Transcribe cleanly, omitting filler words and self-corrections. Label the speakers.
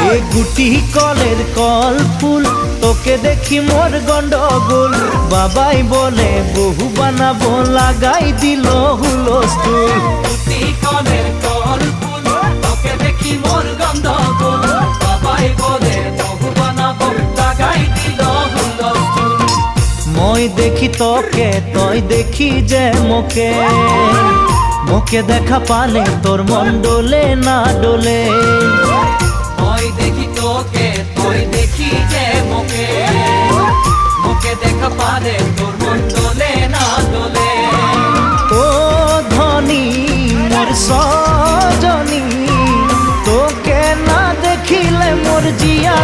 Speaker 1: এ গুটি কলের কল ফুল তোকে দেখি মোর গন্ডগোল বাবাই বলে বহু বানাবো লাগাই দিল হুলস্থুল
Speaker 2: গুটি কলের কল ফুল তোকে দেখি মোর গন্ডগোল বাবাই বলে বহু বানাবো লাগাই দিল হুলস্থুল
Speaker 1: মই দেখি তোকে তই দেখি যে মোকে মোকে দেখা পালে তোর মন ডোলে না ডোলে
Speaker 2: মই দেখি তোকে তুই দেখি যে মোকে মোকে দেখা পালে তোর মন ডোলে না ডোলে
Speaker 1: ও ধনী মোর সজনী তোকে না দেখিলে মোর জিয়া